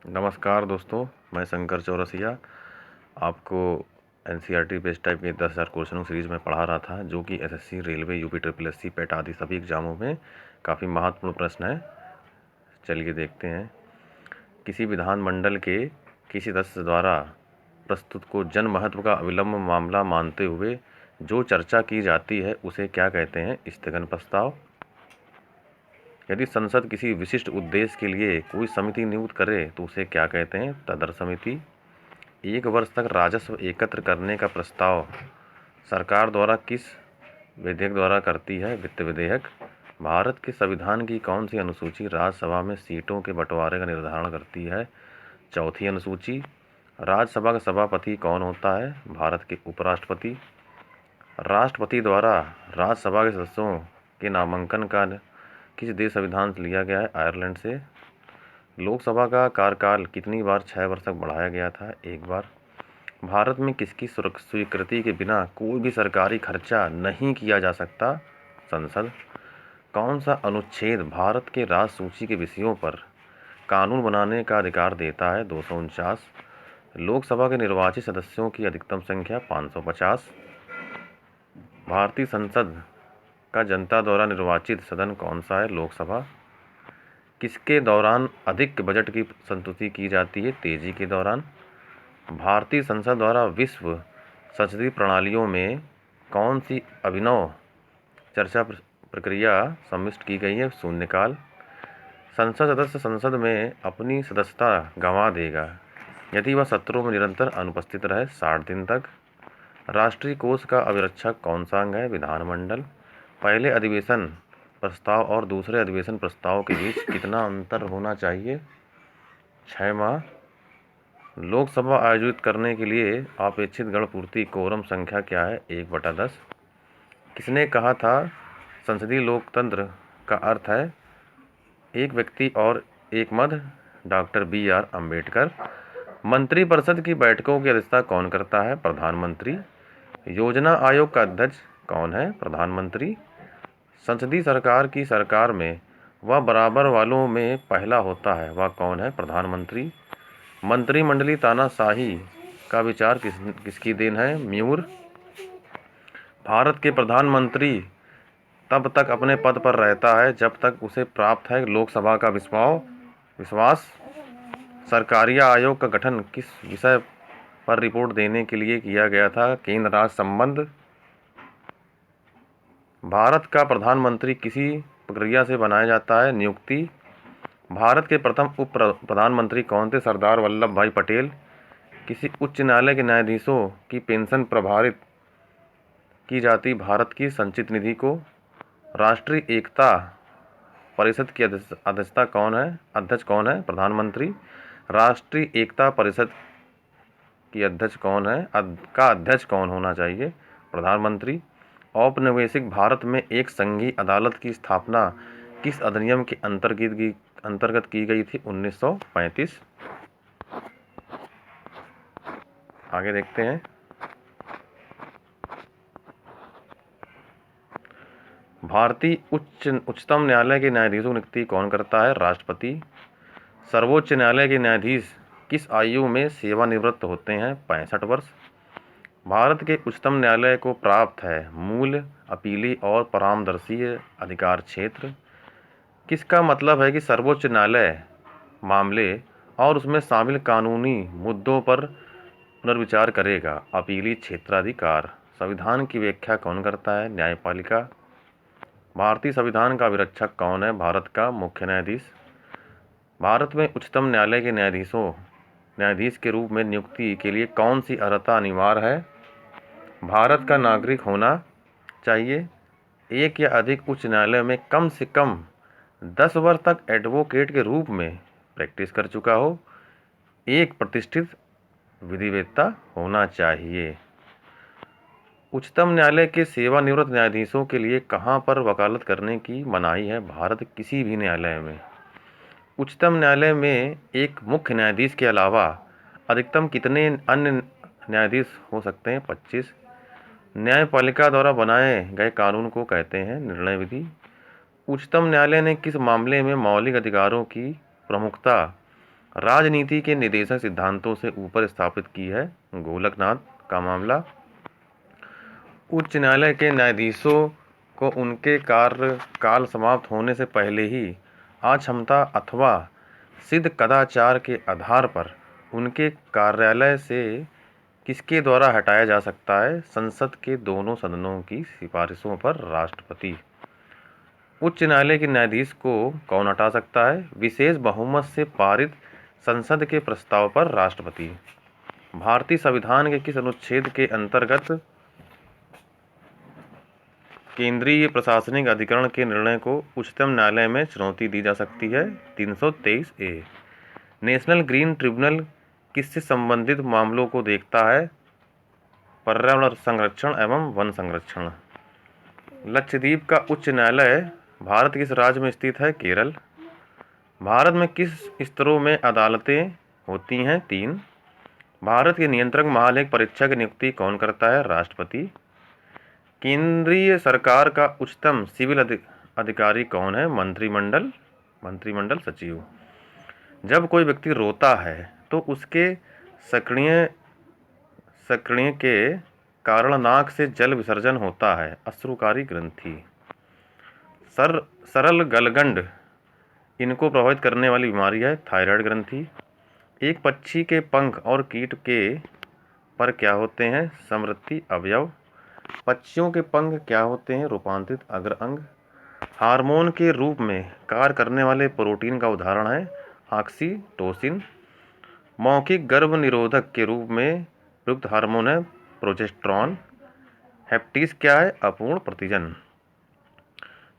नमस्कार दोस्तों, मैं शंकर चौरसिया आपको एनसीईआरटी बेस्ड टाइप के 10,000 क्वेश्चनों सीरीज़ में पढ़ा रहा था, जो कि SSC, railway, UP triple SC, PET आदि सभी एग्जामों में काफ़ी महत्वपूर्ण प्रश्न है। चलिए देखते हैं। किसी विधानमंडल के किसी सदस्य द्वारा प्रस्तुत को जन महत्व का अविलंब मामला मानते हुए जो चर्चा की जाती है उसे क्या कहते हैं? स्थगन प्रस्ताव। यदि संसद किसी विशिष्ट उद्देश्य के लिए कोई समिति नियुक्त करे तो उसे क्या कहते हैं? तदर समिति। 1 वर्ष तक राजस्व एकत्र करने का प्रस्ताव सरकार द्वारा किस विधेयक द्वारा करती है? वित्त विधेयक। भारत के संविधान की कौन सी अनुसूची राज्यसभा में सीटों के बंटवारे का निर्धारण करती है? चौथी अनुसूची। राज्यसभा का सभापति कौन होता है? भारत के उपराष्ट्रपति। राष्ट्रपति द्वारा राज्यसभा के सदस्यों के नामांकन का किस देश संविधान से लिया गया है? आयरलैंड से। लोकसभा का कार्यकाल कितनी बार 6 वर्ष तक बढ़ाया गया था? 1 बार। भारत में किसकी स्वीकृति के बिना कोई भी सरकारी खर्चा नहीं किया जा सकता? संसद। कौन सा अनुच्छेद भारत के राज्य सूची के विषयों पर कानून बनाने का अधिकार देता है? 249। लोकसभा के निर्वाचित सदस्यों की अधिकतम संख्या 550। भारतीय संसद का जनता द्वारा निर्वाचित सदन कौन सा है? लोकसभा। किसके दौरान अधिक बजट की संस्तुति की जाती है? तेजी के दौरान। भारतीय संसद द्वारा विश्व संसदीय प्रणालियों में कौन सी अभिनव चर्चा प्रक्रिया सम्मिलित की गई है? शून्यकाल। संसद सदस्य संसद में अपनी सदस्यता गंवा देगा यदि वह सत्रों में निरंतर अनुपस्थित रहे 60 दिन तक। राष्ट्रीय कोष का अभिरक्षक कौन सा अंग है? विधानमंडल। पहले अधिवेशन प्रस्ताव और दूसरे अधिवेशन प्रस्ताव के बीच कितना अंतर होना चाहिए? 6 माह। लोकसभा आयोजित करने के लिए अपेक्षित गण पूर्ति कोरम संख्या क्या है? 1/10। किसने कहा था संसदीय लोकतंत्र का अर्थ है एक व्यक्ति और एक मत? Doctor BR Ambedkar. मंत्रिपरिषद की बैठकों की अध्यक्षता कौन करता है? प्रधानमंत्री। योजना आयोग का अध्यक्ष कौन है? प्रधानमंत्री। संसदीय सरकार की सरकार में वह बराबर वालों में पहला होता है, वह कौन है? प्रधानमंत्री। मंत्रिमंडलीय तानाशाही का विचार किसकी देन है? म्यूर। भारत के प्रधानमंत्री तब तक अपने पद पर रहता है जब तक उसे प्राप्त है लोकसभा का विश्वास। सरकारिया आयोग का गठन किस विषय पर रिपोर्ट देने के लिए किया गया था? केंद्र राज्य संबंध। भारत का प्रधानमंत्री किसी प्रक्रिया से बनाया जाता है? नियुक्ति। भारत के प्रथम उप प्रधानमंत्री कौन थे? सरदार वल्लभ भाई पटेल। किसी उच्च न्यायालय के न्यायाधीशों की पेंशन प्रभावित की जाती भारत की संचित निधि को। राष्ट्रीय एकता परिषद की अध्यक्षता कौन है? अध्यक्ष कौन है? प्रधानमंत्री। राष्ट्रीय एकता परिषद की अध्यक्ष कौन है? का अध्यक्ष कौन होना चाहिए? प्रधानमंत्री। औपनिवेशिक भारत में एक संघीय अदालत की स्थापना किस अधिनियम के अंतर्गत की गई थी? 1935। आगे देखते हैं। भारतीय उच्चतम न्यायालय के न्यायाधीशों की नियुक्ति कौन करता है? राष्ट्रपति। सर्वोच्च न्यायालय के न्यायाधीश किस आयु में सेवानिवृत्त होते हैं? 65 वर्ष। भारत के उच्चतम न्यायालय को प्राप्त है मूल, अपीली और परामर्शी अधिकार क्षेत्र। किसका मतलब है कि सर्वोच्च न्यायालय मामले और उसमें शामिल कानूनी मुद्दों पर पुनर्विचार करेगा? अपीली क्षेत्राधिकार। संविधान की व्याख्या कौन करता है? न्यायपालिका। भारतीय संविधान का अभिरक्षक कौन है? भारत का मुख्य न्यायाधीश। भारत में उच्चतम न्यायालय के न्यायाधीश के रूप में नियुक्ति के लिए कौन सी अर्हता अनिवार्य है? भारत का नागरिक होना चाहिए। एक या अधिक उच्च न्यायालय में कम से कम 10 वर्ष तक एडवोकेट के रूप में प्रैक्टिस कर चुका हो। एक प्रतिष्ठित विधिवेत्ता होना चाहिए। उच्चतम न्यायालय के सेवानिवृत्त न्यायाधीशों के लिए कहाँ पर वकालत करने की मनाही है? भारत किसी भी न्यायालय में। उच्चतम न्यायालय में एक मुख्य न्यायाधीश के अलावा अधिकतम कितने अन्य न्यायाधीश हो सकते हैं? 25। न्यायपालिका द्वारा बनाए गए कानून को कहते हैं निर्णय विधि। उच्चतम न्यायालय ने किस मामले में मौलिक अधिकारों की प्रमुखता राजनीति के निदेशक सिद्धांतों से ऊपर स्थापित की है। गोलकनाथ का मामला। उच्च न्यायालय के न्यायाधीशों को उनके कार्यकाल समाप्त होने से पहले ही अक्षमता अथवा सिद्ध कदाचार के आधार पर उनके कार्यालय से किसके द्वारा हटाया जा सकता है? संसद के दोनों सदनों की सिफारिशों पर राष्ट्रपति। उच्च न्यायालय के न्यायाधीश को कौन हटा सकता है? विशेष बहुमत से पारित संसद के प्रस्ताव पर राष्ट्रपति। भारतीय संविधान के किस अनुच्छेद के अंतर्गत केंद्रीय प्रशासनिक अधिकरण के निर्णय को उच्चतम न्यायालय में चुनौती दी जा सकती है? 323A। नेशनल ग्रीन ट्रिब्यूनल किससे संबंधित मामलों को देखता है? पर्यावरण संरक्षण एवं वन संरक्षण। लक्षद्वीप का उच्च न्यायालय भारत किस राज्य में स्थित है? केरल। भारत में किस स्तरों में अदालतें होती हैं? 3। भारत के नियंत्रक महालेख परीक्षा की नियुक्ति कौन करता है? राष्ट्रपति। केंद्रीय सरकार का उच्चतम सिविल अधिकारी कौन है? मंत्रिमंडल सचिव। जब कोई व्यक्ति रोता है तो उसके सक्रिय के कारण नाक से जल विसर्जन होता है। अश्रुकारी ग्रंथि। सरल गलगंड इनको प्रभावित करने वाली बीमारी है थायराइड ग्रंथि। एक पक्षी के पंख और कीट के पर क्या होते हैं? समृद्धि अवयव। पक्षियों के पंख क्या होते हैं? रूपांतरित अग्र अंग। हार्मोन के रूप में कार्य करने वाले प्रोटीन का उदाहरण है ऑक्सीटोसिन। मौखिक गर्भ निरोधक के रूप में प्रयुक्त हार्मोन है प्रोजेस्टेरॉन। हेप्टीज क्या है? अपूर्ण प्रतिजन।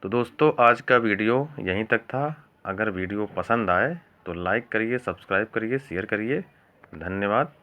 तो दोस्तों आज का वीडियो यहीं तक था। अगर वीडियो पसंद आए तो लाइक करिए, सब्सक्राइब करिए, शेयर करिए। धन्यवाद।